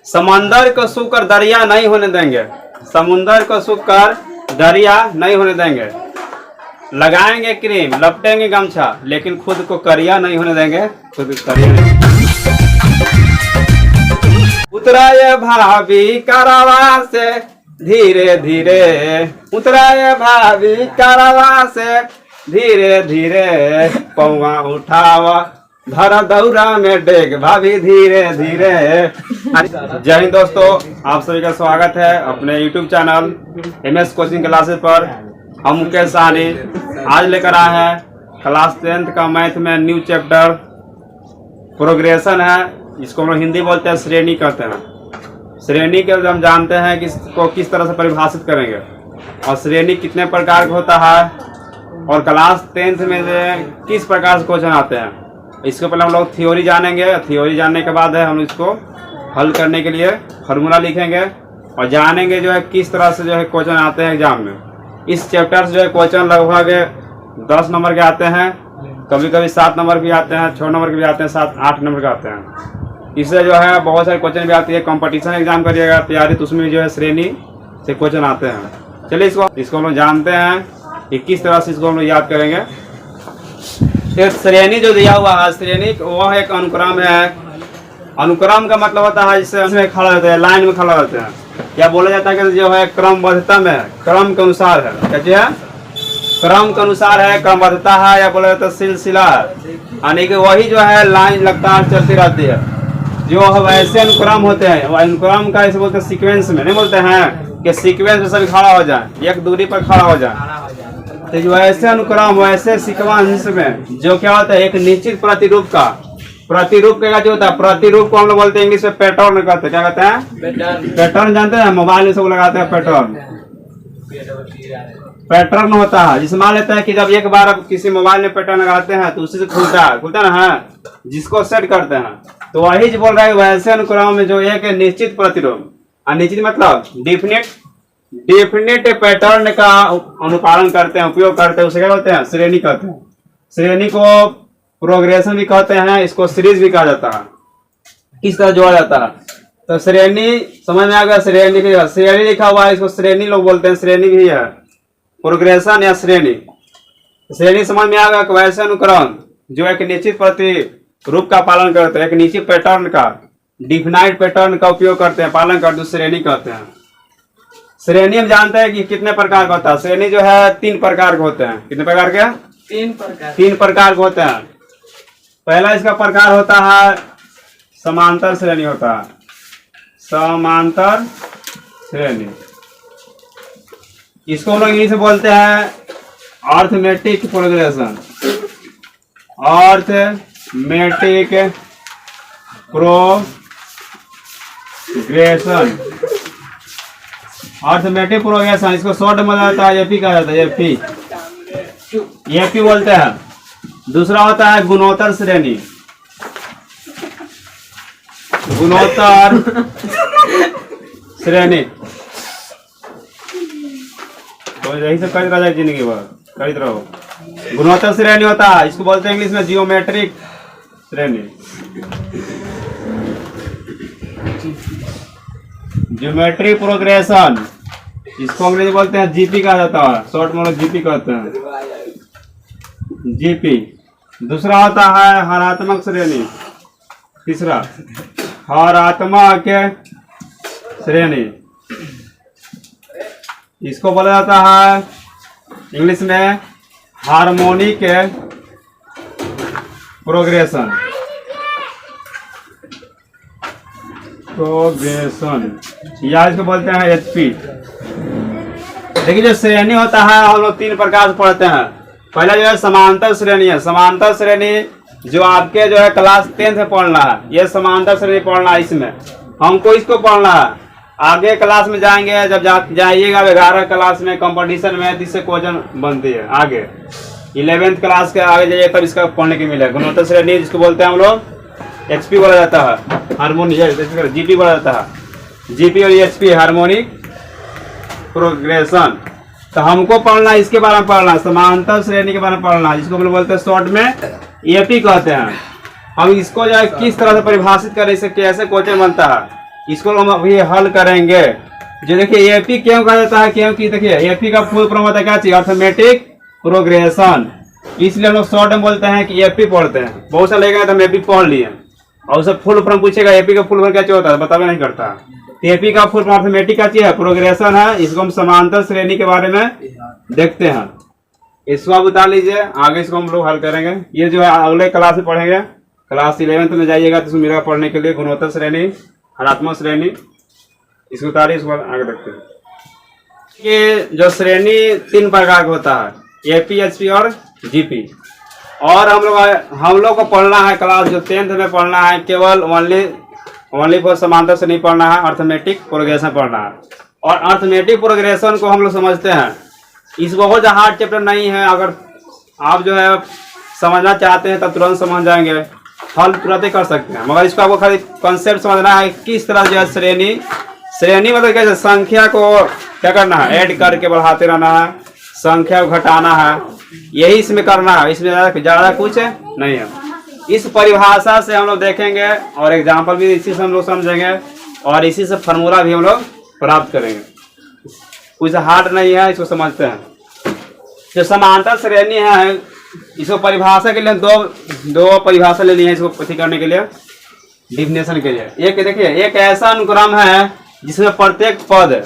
समंदर को सूखकर दरिया नहीं होने देंगे। समुंदर को सूखकर दरिया नहीं होने देंगे। लगाएंगे क्रीम, लपटेंगे गमछा, लेकिन खुद को करिया नहीं होने देंगे। खुद को करिया नहीं। उतराए भाभी कारवा से धीरे धीरे, उतराए भाभी कारवा से धीरे धीरे, पौवा उठावा धरा दौरा में डेग भाभी धीरे धीरे। जय हिंद दोस्तों, आप सभी का स्वागत है अपने YouTube channel MS coaching classes पर। हम मुकेश साहनी आज लेकर आए हैं क्लास 10th का मैथ में न्यू चैप्टर प्रोग्रेशन है। इसको हम लोग हिंदी बोलते हैं श्रेणी कहते हैं। श्रेणी के हम जानते हैं कि इसको किस तरह से परिभाषित करेंगे और श्रेणी कितने प्रकार का होता है और क्लास 10th में किस प्रकार से क्वेश्चन आते हैं। इसके पहले हम लोग थ्योरी जानेंगे। थ्योरी जानने के बाद है हम इसको हल करने के लिए फार्मूला लिखेंगे और जानेंगे जो है किस तरह से जो है क्वेश्चन आते हैं एग्जाम में। इस चैप्टर से जो है क्वेश्चन लगभग 10 नंबर के आते हैं, कभी कभी 7 नंबर भी आते हैं, 6 नंबर के भी आते हैं, 7-8 नंबर के आते हैं। इससे जो है बहुत सारे क्वेश्चन भी आती है। कंपटीशन एग्जाम करिएगा तैयारी तो उसमें जो है श्रेणी से क्वेश्चन आते हैं। चलिए इसको हम लोग जानते हैं कि किस तरह से इसको हम लोग याद करेंगे। एक श्रेणी जो दिया हुआ है, श्रेणी वह एक अनुक्रम है। अनुक्रम का मतलब होता है जिससे उसमें खड़ा रहते हैं, लाइन में खड़ा रहते हैं, या बोला जाता है कि जो है क्रमबद्धता में, क्रम के अनुसार है। कैसे है? क्रम के अनुसार है, क्रमबद्धता है, या बोला जाता है सिलसिला है। यानी कि वही जो है लाइन लगातार चलती रहती है। जो वैसे अनुक्रम होते हैं, वह अनुक्रम का ऐसे बोलते हैं सीक्वेंस में, नहीं बोलते हैं कि सीक्वेंस में सभी खड़ा हो जाए, एक दूरी पर खड़ा हो जाए। तो जो ऐसे अनुक्रम, वैसे सीक्वेंस में जो क्या होता है, एक निश्चित प्रतिरूप का, प्रतिरूप का जो होता है, प्रतिरूप को हम लोग बोलते हैं इंग्लिश में पैटर्न कहते हैं। क्या कहते हैं? पैटर्न जानते हैं? मोबाइल में सब लगाते हैं पैटर्न। पैटर्न होता है जिसमें मान लेते हैं कि जब एक बार आप किसी मोबाइल में पैटर्न लगाते हैं तो उसी से खुलता है ना, जिसको सेट करते हैं। तो वही जो बोल रहा है वैसे अनुक्रम में जो एक निश्चित प्रतिरूप, निश्चित मतलब डेफिनेट पैटर्न का अनुपालन करते हैं, उपयोग करते हैं, उसे क्या कहते हैं? श्रेणी कहते हैं। श्रेणी को प्रोग्रेशन भी कहते हैं, इसको सीरीज भी कहा जाता है। किस तरह जोड़ा जाता है तो श्रेणी समझ में आ गया। श्रेणी लिखा हुआ है, इसको श्रेणी लोग बोलते हैं, श्रेणी भी है, प्रोग्रेशन या श्रेणी। श्रेणी समझ में आ गया। वैसे अनुक्रम जो एक निश्चित प्रतिरूप का पालन करते हैं, एक निश्चित पैटर्न का, डिफाइंड पैटर्न का उपयोग करते हैं, पालन करते हैं, श्रेणी कहते हैं। श्रेणी हम जानते हैं कि कितने प्रकार का होता है। श्रेणी जो है 3 प्रकार के होते हैं। कितने प्रकार के? 3 प्रकार के होते हैं। पहला इसका प्रकार होता है समांतर श्रेणी होता है। समांतर श्रेणी, इसको हम लोग इंग्लिश में बोलते हैं arithmetic progression. Arithmetic progression, arithmetic progression, इसको शॉर्ट में जाता है एपी कहा जाता है। एपी बोलते हैं। दूसरा होता है गुणोत्तर श्रेणी। गुणोत्तर श्रेणी तो यही सब करते रहो जिंदगी भर, करते रहो। गुणोत्तर श्रेणी होता है, इसको बोलते हैं इंग्लिश में जियोमेट्रिक श्रेणी। ज्योमेट्री प्रोग्रेशन, इसको अंग्रेजी बोलते हैं जीपी कहा जाता है, शॉर्ट में जीपी कहते हैं, जीपी। दूसरा होता है हरात्मक श्रेणी। तीसरा हरात्मक श्रेणी, इसको बोला जाता है इंग्लिश में हार्मोनिक प्रोग्रेशन। या इसको बोलते हैं एचपी। देखिए जो श्रेणी होता है हम लोग 3 प्रकार से पढ़ते हैं। पहला जो है समांतर श्रेणी है। समांतर श्रेणी जो आपके जो है क्लास 10 से पढ़ना है, ये समांतर श्रेणी पढ़ना है। इसमें हमको इसको पढ़ना है। आगे क्लास में जाएंगे, जब जाइएगा 11 क्लास में कंपटीशन में, इससे क्वेश्चन बनती है। आगे 11th क्लास के आगे जाइए तब इसका पढ़ने के मिलेगा। गुणोत्तर श्रेणी जिसको बोलते हैं हम लोग एचपी बोला जाता है, हार्मोनिक जीपी बोला जाता है। जीपी और एचपी हार्मोनिक प्रोग्रेशन। तो हमको पढ़ना इसके बारे में पढ़ना, समांतर श्रेणी के बारे में पढ़ना, जिसको हम लोग बोलते हैं शॉर्ट में एपी कहते हैं। हम इसको जो है किस तरह से परिभाषित करें, इससे कैसे क्वेश्चन बनता है, इसको हम अभी हल करेंगे। जो देखिए एपी क्यों कहा जाता है, क्योंकि देखिए एपी का फुल फॉर्म होता है क्या चीज, अर्थमेटिक प्रोग्रेशन। इसलिए हम लोग शॉर्ट में बोलते हैं कि एपी पढ़ते हैं। बहुत सा लगेगा तो हम एपी पढ़ लिए और उसे फुल फॉर्म पूछेगा एपी का फुल फॉर्म क्या होता है, बतावे नहीं करता। एपी का फुल फॉर्म अर्थमेटिक का चीज है, प्रोग्रेशन है। इसको हम समांतर श्रेणी के बारे में देखते हैं। इसको आप बता लीजिए, आगे इसको हम लोग हल करेंगे। ये जो है अगले क्लास में पढ़ेंगे। क्लास 11 में जाइएगा तो इसमें मिलेगा पढ़ने के लिए गुणोत्तर श्रेणी, हरात्मक श्रेणी। इसको उतारिए, इसको आगे देखते हैं। ये जो श्रेणी 3 प्रकार का होता है, एपी, एचपी और जीपी। और हम लोग को पढ़ना है क्लास जो 10th में पढ़ना है, केवल ओनली फॉर समांतर श्रेणी पढ़ना है, अर्थमेटिक प्रोग्रेशन पढ़ना है। और अर्थमेटिक प्रोग्रेशन को हम लोग समझते हैं, इस बहुत हार्ड चैप्टर नहीं है। अगर आप जो है समझना चाहते हैं तब तुरंत समझ जाएंगे, हल तुरंत ही कर सकते हैं। मगर इसको आपको खाली कॉन्सेप्ट समझना है, किस तरह जो है श्रेणी मतलब कैसे संख्या को क्या करना है, ऐड करके बढ़ाते रहना है, संख्या को घटाना है, यही इसमें करना है। इसमें ज़्यादा कुछ नहीं है। इस परिभाषा से हम लोग देखेंगे और एग्जाम्पल भी इसी से हम लोग समझेंगे और इसी से फार्मूला भी हम लोग प्राप्त करेंगे। कुछ हार्ड नहीं है, इसको समझते हैं। जो समांतर श्रेणी है, इसको परिभाषा के लिए दो परिभाषा ले ली है, इसको पता करने के लिए, डिफिनेशन के लिए। एक देखिए, एक ऐसा अनुक्रम है जिसमें प्रत्येक पद,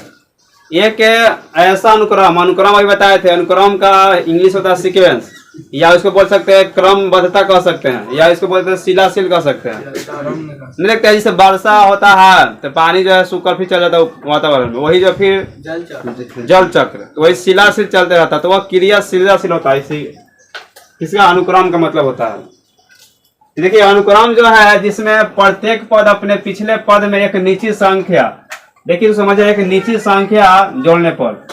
एक ऐसा अनुक्रम अभी बताए थे, अनुक्रम का इंग्लिश होता है सीक्वेंस, या इसको बोल सकते हैं क्रमबद्धता कह सकते हैं, या इसको बोलते हैं शिलाशील कह सकते हैं। नहीं देखते हैं जैसे वर्षा होता है तो पानी जो है सूखकर फिर चल जाता है वातावरण में, वही जो फिर जल चक्र, तो वही शिलाशील चलते रहता है, तो वह क्रिया शिलाशील होता है। इसी इसका अनुक्रम का मतलब होता है। देखिए अनुक्रम जो है जिसमें प्रत्येक पद अपने पिछले पद में एक निश्चित संख्या, देखिए समझिए, एक निश्चित संख्या जोड़ने पर,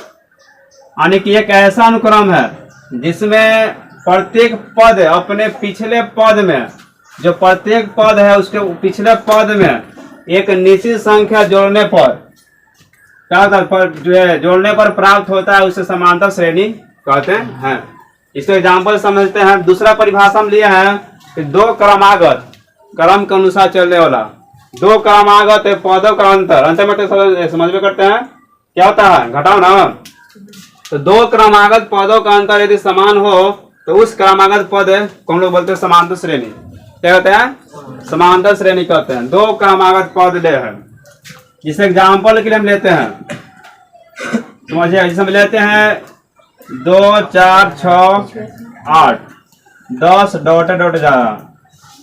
यानी कि एक ऐसा अनुक्रम है जिसमें प्रत्येक पद अपने पिछले पद में, जो प्रत्येक पद है उसके पिछले पद में एक निश्चित संख्या जोड़ने पर क्या होता है, जो है जोड़ने पर प्राप्त होता है, उसे समांतर श्रेणी कहते हैं। इसको एग्जाम्पल समझते हैं। दूसरा परिभाषा हम लिए हैं कि दो क्रमागत, क्रम के अनुसार चलने वाला, दो क्रमागत पदों का अंतर मतलब समझ में करते हैं क्या होता है, घटाओ ना। तो दो क्रमागत पदों का अंतर यदि समान हो तो उस क्रमागत पद को हम लोग बोलते हैं समांतर श्रेणी। क्या कहते हैं, समांतर श्रेणी कहते हैं। दो क्रमागत पद ले हैं, जिस एग्जाम्पल के लिए हम लेते हैं, समझिए, जिसे हम लेते हैं 2 4 6 8 10 डॉट डॉट जा।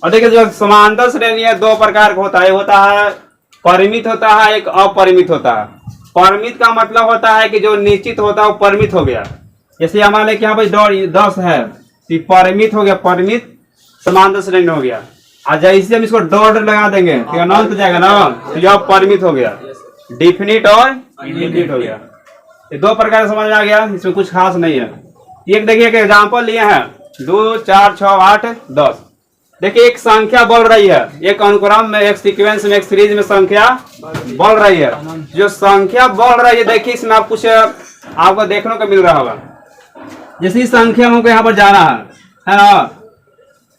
और देखिए जो समांतर श्रेणी है दो प्रकार का होता है, होता है परिमित होता है, एक अपरिमित होता है। परिमित का मतलब होता है कि जो निश्चित होता है वो परिमित हो गया। जैसे हमारे यहाँ पर 10 है तो परिमित हो गया, परिमित समांतर श्रेणी हो गया। और जैसे हम इसको डॉट लगा देंगे तो अनंत जाएगा ना, तो यह परिमित हो गया, डिफिनिट और इनडिफिनिट हो गया। ये दो प्रकार समझ में आ गया, इसमें कुछ खास नहीं है। एक देखिए एक एग्जाम्पल लिए हैं 2 4 6 8 10। देखिए एक संख्या बढ़ रही है, एक अनुक्रम में, एक सीक्वेंस में, एक सीरीज में संख्या बढ़ रही है। जो संख्या बढ़ रही है देखिए इसमें आप कुछ आपको देखने को मिल रहा होगा। जैसे इस संख्या हमको यहाँ पर जाना है ना,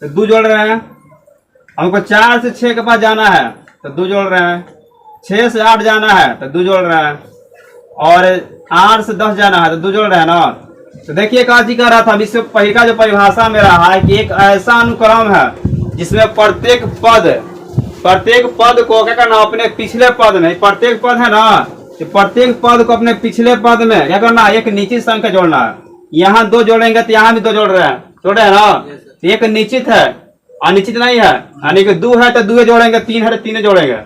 तो 2 जोड़ रहे हैं। हमको 4 से 6 के पास जाना है तो 2 जोड़ रहे हैं। 6 से 8 जाना है तो 2 जोड़ रहे हैं। और 8 से 10 जाना है तो 2 जोड़ रहे हैं ना। तो देखिए का जी कर रहा था, इससे पहले का जो परिभाषा में रहा है कि एक ऐसा अनुक्रम है जिसमें प्रत्येक पद को क्या करना, अपने पिछले पद में, प्रत्येक पद है ना, तो प्रत्येक पद को अपने पिछले पद में क्या करना, एक निश्चित संख्या जोड़ना है। यहाँ 2 जोड़ेंगे तो यहाँ भी 2 जोड़ रहे हैं ना। एक निश्चित है, अनिश्चित नहीं है, यानी कि 2 है तो 2 जोड़ेंगे, 3 है तो 3 जोड़ेंगे।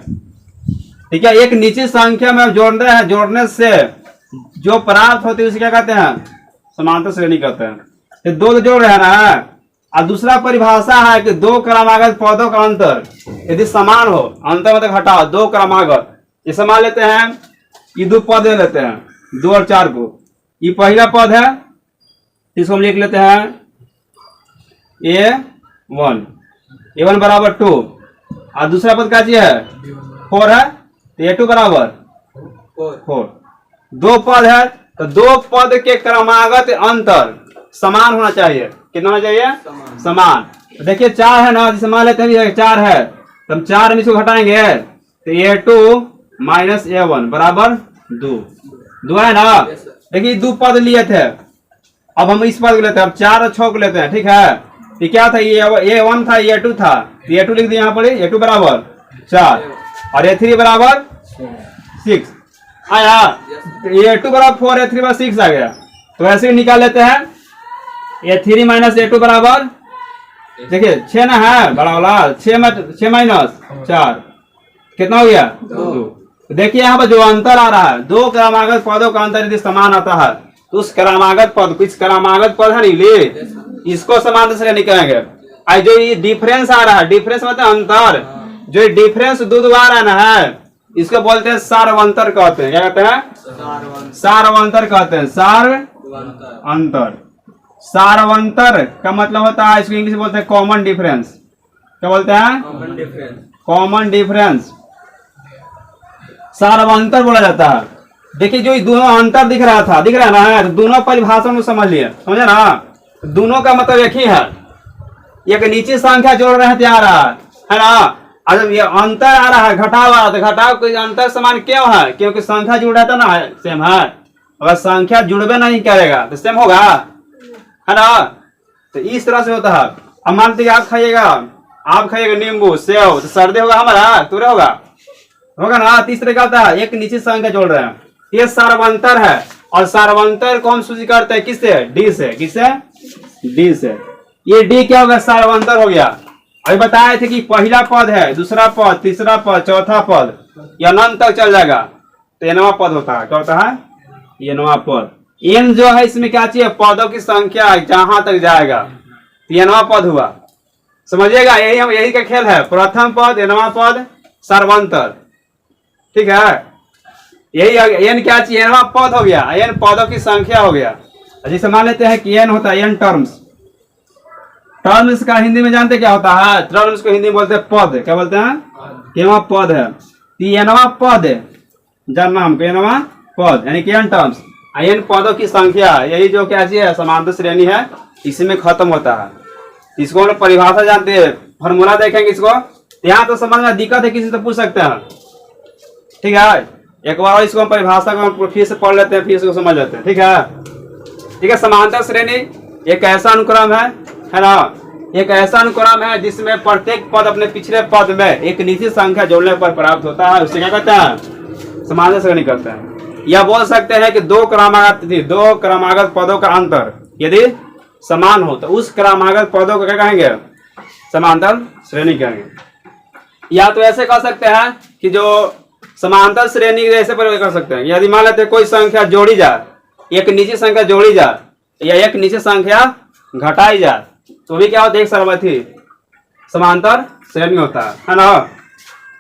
ठीक है, एक निश्चित संख्या में जोड़ने से जो प्राप्त होती है उसे क्या कहते हैं, समांतर श्रेणी कहते हैं। तो 2 जोड़ रहे हैं ना। और दूसरा परिभाषा है कि 2 क्रमागत पदों का अंतर यदि समान हो, अंतर मतलब हटाओ, 2 क्रमागत, जैसे मान लेते हैं ये 2 पद ले लेते हैं, 2 और 4 को। ये पहला पद है, इसको हम लिख लेते हैं A1 बराबर 2। और दूसरा पद क्या चीज है, 4 है, तो A2 बराबर 4। 2 पद है तो 2 पद के क्रमागत अंतर समान होना चाहिए। कितना होना चाहिए, समान। तो देखिए 4 है ना, जिसे मान लेते हैं 4 है, तो हम 4 में इसको घटाएंगे तो A2 माइनस A1 बराबर 2 है ना। देखिए 2 पद लिए थे, अब हम इस पद को लेते हैं, अब 4 और 6 को लेते हैं, ठीक है। ये क्या था, ये A1 था, ये A2 था, A2 लिख दिया यहाँ पर, A2 बराबर 4 और A3 बराबर 6 आया। A2 बराबर 4, A3 बराबर 6 आ गया। तो ऐसे ही निकाल लेते हैं, A3 माइनस A2 बराबर, देखिए 6 ना है बड़ा वाला, 6 माइनस 4 कितना हो गया 2। देखिए यहाँ पर जो अंतर आ रहा है, दो क्रमागत पदों का अंतर यदि समान आता है तो उस क्रमागत पद को, इस क्रमागत पद है नहीं, इसको समांतर से निकालेंगे। आज जो ये डिफरेंस आ रहा है, डिफरेंस मतलब अंतर, जो डिफरेंस दो आ रहा है ना है, इसको बोलते हैं सारवंतर कहते हैं। क्या कहते हैं, सारवंतर कहते हैं, सार अंतर। सारवंतर का मतलब होता है, इसको इंग्लिश में बोलते हैं कॉमन डिफरेंस। क्या बोलते हैं, कॉमन डिफरेंस, सारवंतर बोला जाता है। देखिए जो दोनों अंतर दिख रहा था, दिख रहा है ना, तो दोनों परिभाषा में समझ लिया, समझे ना। दोनों का मतलब एक ही है, एक नीचे संख्या जोड़ रहे हैं आ रहा है ना। अगर ये अंतर आ रहा है, घटाव आ रहा है, तो घटाव कोई अंतर समान क्यों है, क्योंकि संख्या जुड़ रहा था ना, सेम है। अगर संख्या जुड़बे नहीं करेगा तो सेम होगा, है ना। तो इस तरह से होता है। अब मान लीजिए आप खाइएगा नींबू सेव, तो सर्दी होगा हमारा, तुरे होगा ना। तीसरे का होता है, एक नीचे संख्या जोड़ रहे हैं, ये सारवंतर है। और सारवंतर को हम सूची करते हैं किससे, डी से। किससे, डी से। ये डी क्या होगा, सारवंतर हो गया। अभी बताए थे कि पहला पद है, दूसरा पद, तीसरा पद, चौथा पद, यह अनंत तक चल जाएगा, तो एनवा पद होता है। क्या होता है, एनवा पद। एन जो है इसमें क्या चाहिए, पदों की संख्या जहां तक जाएगा, तो एनवा पद हुआ। समझिएगा, यही का खेल है, प्रथम पद, एनवा पद, सारवंतर, ठीक है। यही एन क्या चाहिए, एनवा पद हो गया, एन पदों की संख्या हो गया। जैसे मान लेते हैं कि एन होता है, एन टर्म्स। टर्म्स का हिंदी में जानते क्या होता है, टर्म्स को हिंदी में बोलते हैं पद। क्या बोलते हैं, एनवा पद है। एनवा पद जन नाम को एनवा पद, यानी कि एन टर्म्स, एन पदों की संख्या, यही जो क्या चाहिए समांतर श्रेणी है, इसमें खत्म होता है। इसको हम परिभाषा जानते हैं, फॉर्मूला देखेंगे इसको, यहाँ तो समझ में दिक्कत है, किसी से पूछ सकते हैं, ठीक है। एक बार इसको हम परिभाषा को फिर से पढ़ लेते हैं, फिर इसको समझ लेते हैं, ठीक है। ठीक है, समांतर श्रेणी एक ऐसा अनुक्रम है ना, एक ऐसा अनुक्रम है जिसमें प्रत्येक पद अपने पिछले पद में एक निश्चित संख्या जोड़ने पर प्राप्त होता है, उससे क्या कहते हैं, समांतर श्रेणी कहते हैं। या बोल सकते हैं कि दो क्रमागत पदों का अंतर यदि समान हो तो उस क्रमागत पदों को क्या कहेंगे, समांतर श्रेणी कहेंगे। या तो ऐसे कह सकते हैं कि जो समांतर श्रेणी ऐसे प्रयोग कर सकते हैं, यदि मान लेते हैं कोई संख्या जोड़ी जाए, एक निजी संख्या जोड़ी जाए या एक निजी संख्या घटाई जाए, तो भी क्या होता है, एक सर्वथी समांतर श्रेणी होता है ना।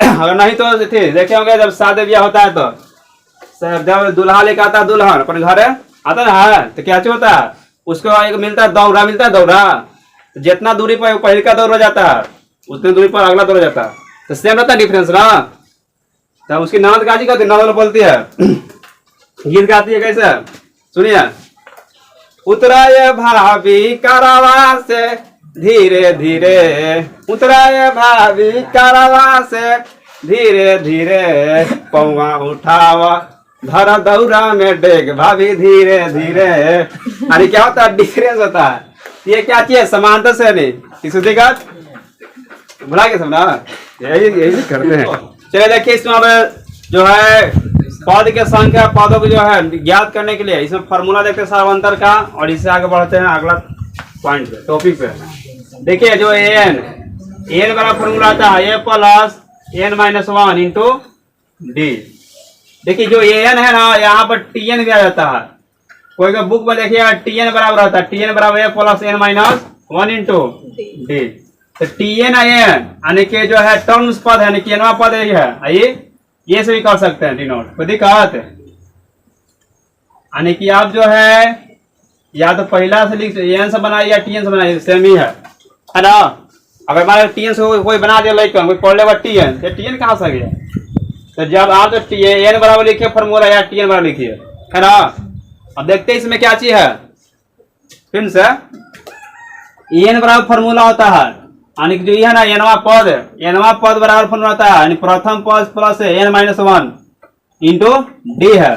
अगर नहीं तो देखे होंगे जब शादी ब्याह होता है तो जब दूल्हा लेकर आता है, दुल्हन अपने घर आता है, तो क्या होता है, उसको एक मिलता है दौरा, तो जितना दूरी पर पहले का दौरा जाता है उतनी दूरी पर अगला दौरा जाता है, तो सेम रहता है डिफरेंस ना। तब उसकी ननद गाजी कहती है, ननद बोलती है, गीत गाती है कैसे, सुनिए। उतराए भाभी कारवा से धीरे धीरे, उतराए भाभी कारवा से धीरे धीरे, पौवा उठावा धर दौरा में डेग भाभी धीरे धीरे। अरे क्या होता है, डिफरेंस होता है। ये क्या चाहिए, समांतर श्रेणी, किसी दिक्कत बुला के समझा, यही करते हैं। चलिए देखिए, इसमें जो है पद के संख्या, पदों को जो है ज्ञात करने के लिए इसमें फॉर्मूला देखते हैं सारवंतर का, और इससे आगे बढ़ते हैं अगला पॉइंट पे, टॉपिक पे। देखिए जो एन बड़ा फॉर्मूला आता है, A plus N minus 1 into D. देखिए जो एन है ना, यहाँ पर टी एन भी आ जाता है, कोई का बुक में देखिएगा टी एन बराबर होता है, टी एन बराबर A plus N minus 1 into D. तो टी एन यानी कि जो है टर्म्स पद है, यानी कि एनवा पद है, आइए ये से भी कर सकते हैं डिनोट, कोई दिक्कत, यानी कि आप जो है या तो पहला से लिख एन से बनाइए या टी एन से बनाइए, सेम ही है ना। अगर मान टी एन से कोई बना दिया लाइक कोई पढ़ लेगा टी एन कहाँ से गया, तो जब आप तो टी एन बराबर लिखिए फॉर्मूला या टी एन बराबर लिखिए, है ना। अब देखते हैं इसमें क्या चीज है, फिर से एन बराबर फॉर्मूला होता है, यानी कि जो ये है ना एनवा पद बराबर फॉर्मूला होता है, यानी प्रथम पद plus N minus 1 into D है।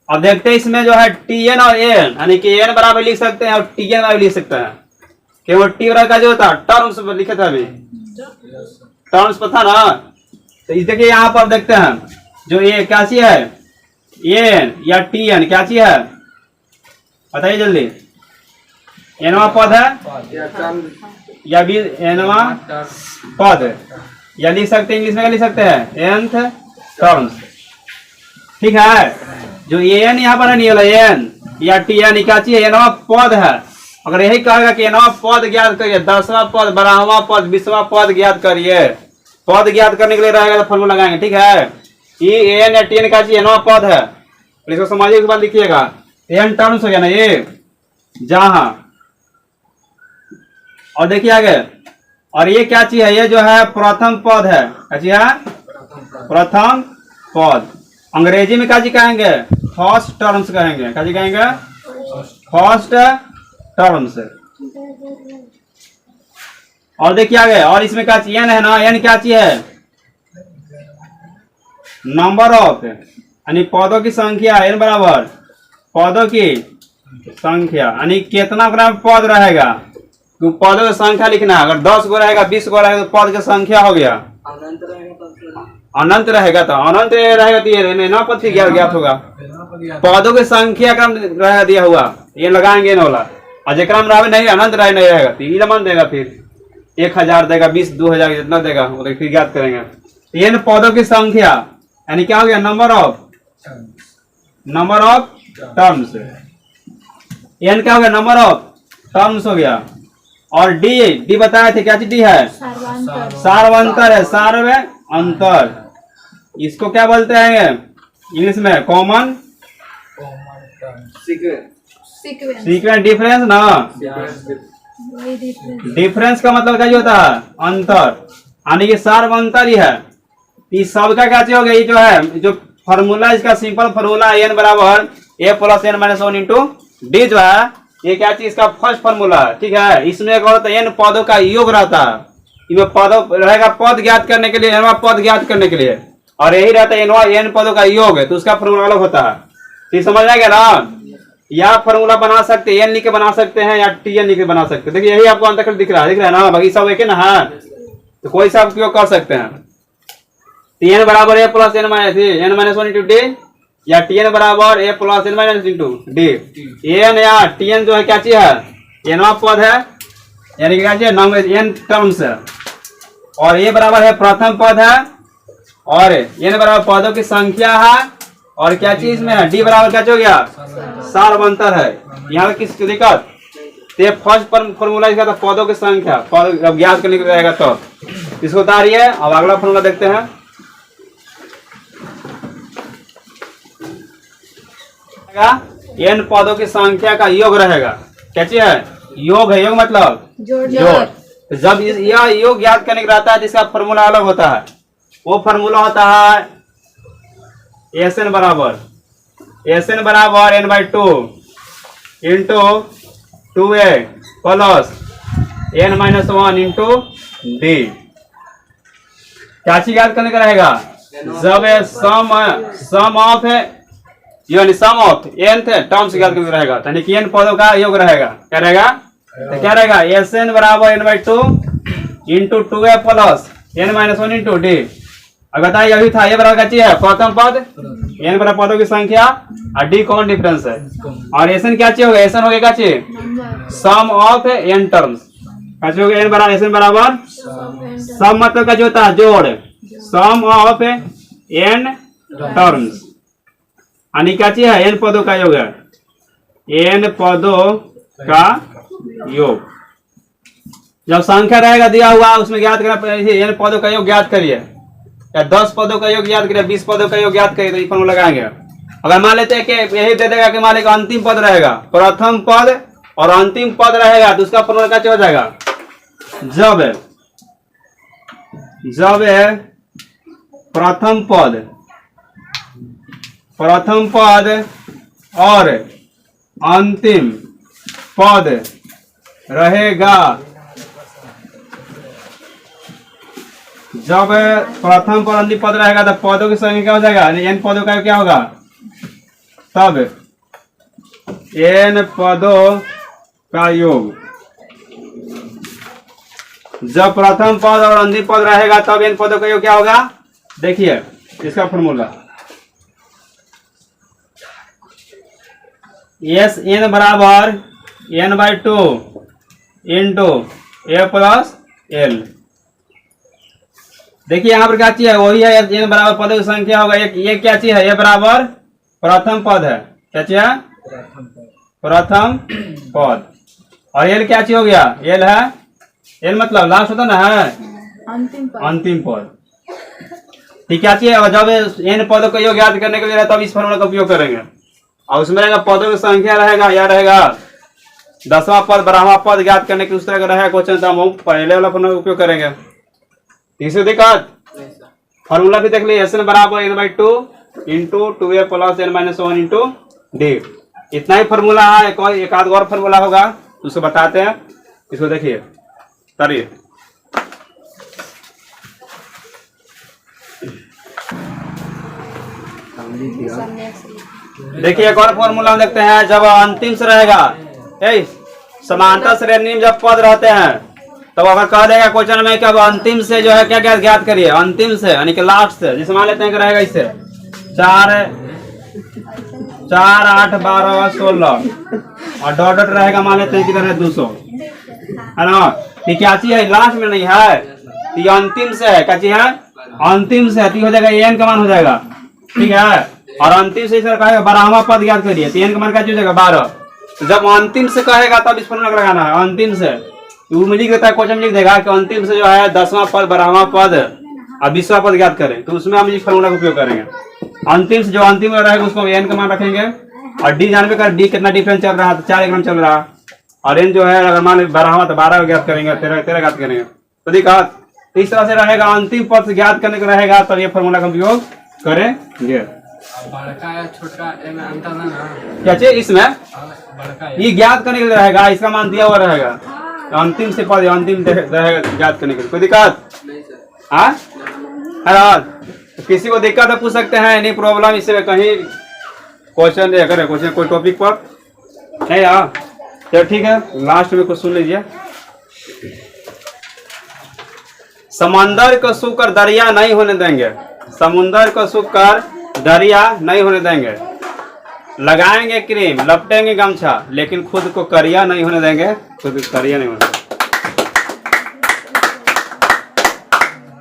अब देखते हैं इसमें जो है टी एन और एन, यानी कि एन बराबर लिख सकते हैं और टी एन बराबर लिख सकते हैं। केवल टी बराबर का जो होता है टर्म्स लिखे थे अभी, टर्म्स पर था ना। तो इस देखिए यहाँ पर देखते हैं जो ये क्या चीज है, एन या टी एन क्या चीज है बताइए जल्दी। एनवा पद है या बी एनवा पद, या लिख सकते हैं इंग्लिश में क्या लिख सकते हैं एनथ टर्म्स, ठीक है। जो एन यहाँ पर नहीं वाला एन या टी एन क्या चीज है, एनवा पद है। अगर यही कहेगा कि एनवा पद ज्ञात करिए, 10वां पद 12वां पद 20वां पद ज्ञात करिए, पद ज्ञात करने के लिए रहेगा तो फॉर्मूला लगाएंगे, ठीक है। ये एन या टी एन का चीज एनवा पद है, इसको समझिए के बाद लिखिएगा। एन टर्म्स हो गया ना ये जहां, और देखिए आगे, और ये क्या चीज है, ये जो है प्रथम पद है, क्या चीज है प्रथम पद। अंग्रेजी में क्या चीज कहेंगे फर्स्ट टर्म्स कहेंगे, क्या चीज कहेंगे फर्स्ट टर्म्स। और देखिए आगे, और इसमें क्या चीज एन है ना, एन क्या चीज है नंबर ऑफ, यानी पदों की संख्या, एन बराबर पदों की संख्या, यानी कितना पद रहेगा, तो पदों की संख्या लिखना है। अगर 10 गो रहेगा 20 गो रहेगा तो पद की संख्या हो गया, अनंत रहेगा तो अनंत रहेगा तो ये ना पद की ज्ञात होगा। पदों की संख्या का रहेगा दिया हुआ, ये लगाएंगे ना वाला, और जेकरा में नहीं अनंत रहे नहीं रहेगा तो ये मान देगा, फिर 1000 देगा 20 2000 जितना देगा वो तो फिर ज्ञात करेंगे। इन पदों की संख्या यानी क्या हो गया नंबर ऑफ टर्म्स, एन क्या हो गया नंबर ऑफ टर्म्स हो गया। और डी बताए थे क्या चीज डी है सार्वंतर है, सार्व अंतर, इसको क्या बोलते हैं इंग्लिश में कॉमन सीक्वेंस डिफरेंस ना, डिफरेंस का मतलब क्या होता है अंतर, यानी कि सार्वंतर ही है। इस सब का क्या चीज हो गया, ये जो है जो फॉर्मूला इसका सिंपल फॉर्मूला एन बराबर A plus N minus 1 into D जो है, ये क्या चीज इसका फर्स्ट फॉर्मूला है, ठीक है। इसमें एक और एन पदों का योग रहता है, इसमें पद रहेगा पद ज्ञात करने के लिए, एनवा पद ज्ञात करने के लिए, और यही रहता है एनवा एन पदों का योग है, तो उसका फॉर्मूला अलग होता है। तो समझ आ गया ना, या फॉर्मूला बना सकते हैं एन लिख के बना सकते हैं या टी एन लिख के बना सकते हैं। देखिए यही आपको अंतर दिख रहा है ना, बाकी सब एक ना है, तो कोई सा उपयोग कर सकते हैं। एन बराबर A plus N minus 1 into D, या टी एन बराबर A plus N minus into D. N या टी एन जो है क्या चीज है एनवा पद है, यानी क्या चीज नंबर एन टर्म्स है, और ए बराबर है प्रथम पद है, और एन बराबर पदों की संख्या है, और क्या चीज में है डी बराबर क्या हो गया सार्वंतर है। यहाँ किस दिक्कत तो फर्स्ट फॉर्मूला इसका तो पदों की संख्या पद ज्ञात करने के लिए रहेगा, तो इसको उतारिए। अब अगला फॉर्मूला देखते हैं, एन पदों की संख्या का योग रहेगा, क्या चीज है योग है, योग मतलब जोड़। जब यह योग ज्ञात करने का रहता है जिसका फॉर्मूला अलग होता है, वो फॉर्मूला होता है एस एन बराबर N by 2 into 2a plus N minus 1 into D. क्या चीज याद करने का रहेगा, जब सम ऑफ है यानी सम ऑफ एन थे टर्म्स याद करने रहेगा, यानी कि एन पदों का योग रहेगा, क्या रहेगा तो क्या रहेगा एस एन बराबर N by 2 into 2a plus N minus 1 into D. अब बताइए अभी था ये बराबर का चीज है प्रथम पद, एन बराबर पदों की संख्या, और डी कॉमन डिफरेंस है, और एस एन क्या चीज होगा एस एन हो गया क्या चीज सम ऑफ एन टर्म्स, क्या चीज होगा एन बराबर एस एन बराबर सम मतलब का जो होता है जोड़, सम ऑफ एन टर्म्स, यानी क्या चीज है एन पदों का योग है, एन पदों का योग। जब संख्या रहेगा दिया हुआ उसमें ज्ञात करना, एन पदों का योग ज्ञात करिए, या 10 पदों का योग ज्ञात करिए, 20 पदों का योग ज्ञात करिए, तो ये फॉर्मूला लगाएंगे। अगर मान लेते हैं कि यही दे देगा कि मान लेगा अंतिम पद रहेगा, प्रथम पद और अंतिम पद रहेगा, तो उसका फॉर्मूला क्या हो जाएगा, जब प्रथम पद और अंतिम पद रहेगा जब प्रथम पर अंतिम पद रहेगा तो पदों की संख्या क्या हो जाएगा, n पदों का क्या होगा, तब n पदों का योग। जब प्रथम पद और अंतिम पद रहेगा तब n पदों का योग क्या होगा, देखिए इसका फॉर्मूला एस एन बराबर n/2 इंटू ए प्लस एल। देखिए यहाँ पर क्या चीज है, वही है n बराबर पदों की संख्या होगा। ये क्या चीज है, ए बराबर प्रथम पद है, क्या चीज है, प्रथम पद। और एल क्या चीज हो गया, एल है, एल मतलब लास्ट होता ना है, अंतिम पद। ठीक क्या चीज है, जब n पदों का योग याद करने के लिए तब इस फॉर्मूला का उपयोग करेंगे। और उसमें रहेगा पदों की संख्या रहेगा, या रहेगा 10वां पद 12वां पद याद करने के उस तरह का रहेगा क्वेश्चन, तो हम पहले वाला फॉर्मूला उपयोग करेंगे। तीसरी दिक्कत फॉर्मूला भी देख लीजिए, एन बराबर n/2 into 2a plus n-1 into D. इतना ही फॉर्मूला है, एक आध और फॉर्मूला होगा उसको बताते हैं। इसको देखिए करिए, देखिए एक और फॉर्मूला हम देखते हैं। जब अंतिम से रहेगा, समांतर श्रेणी में जब पद रहते हैं तब अगर कह देगा क्वेश्चन में कि अब अंतिम से जो है क्या क्या ज्ञात करिए, अंतिम से यानी कि लास्ट से, जिसे मान लेते हैं कि रहेगा इससे 4 8 12 16 और डॉट डॉट रहेगा, मान लेते हैं किधर है 200, है ना। ये क्या चीज है, लास्ट में नहीं है, ये अंतिम से है, क्या चीज है, अंतिम से है, तो हो जाएगा एन का मान हो जाएगा, ठीक है। और अंतिम से सर कहेगा 12वां पद याद करिए, तो एन का मान क्या चीज हो जाएगा 12। जब अंतिम से कहेगा तब इस फॉर्मूला लगाना है, अंतिम से वो में लिख देता है, क्वेश्चन में लिख देगा कि अंतिम से जो है 10वां पद 12वां पद और 20वां पद याद करें, तो उसमें हम इस फॉर्मूला का उपयोग करेंगे। अंतिम से जो अंतिम में रहेगा उसको एन का मान रखेंगे, और डी जानवे कर डी कितना डिफरेंस चल रहा है, तो 4 एकदम चल रहा है, और एन जो है अगर मान 12वां तो 12 ज्ञात करेंगे, 13 ज्ञात करेंगे। तो देखा तो इस तरह से रहेगा, अंतिम पद से ज्ञात करने का रहेगा तब ये फॉर्मूला का उपयोग करेंगे। क्या चीज इसमें ये ज्ञात करने के लिए रहेगा, इसका मान दिया हुआ रहेगा, अंतिम से पद अंतिम रहेगा ज्ञात करने के लिए। कोई दिक्कत हाँ, किसी को दिक्कत है पूछ सकते हैं, नहीं प्रॉब्लम, इससे कहीं क्वेश्चन अगर क्वेश्चन कोई टॉपिक पर नहीं हाँ चलो ठीक है, लास्ट में कुछ सुन लीजिए। समंदर को सूखकर दरिया नहीं होने देंगे, समुंदर को सूखकर दरिया नहीं होने देंगे, लगाएंगे क्रीम लपटेंगे गमछा, लेकिन खुद को करिया नहीं होने देंगे, खुद को करिया नहीं होने देंगे।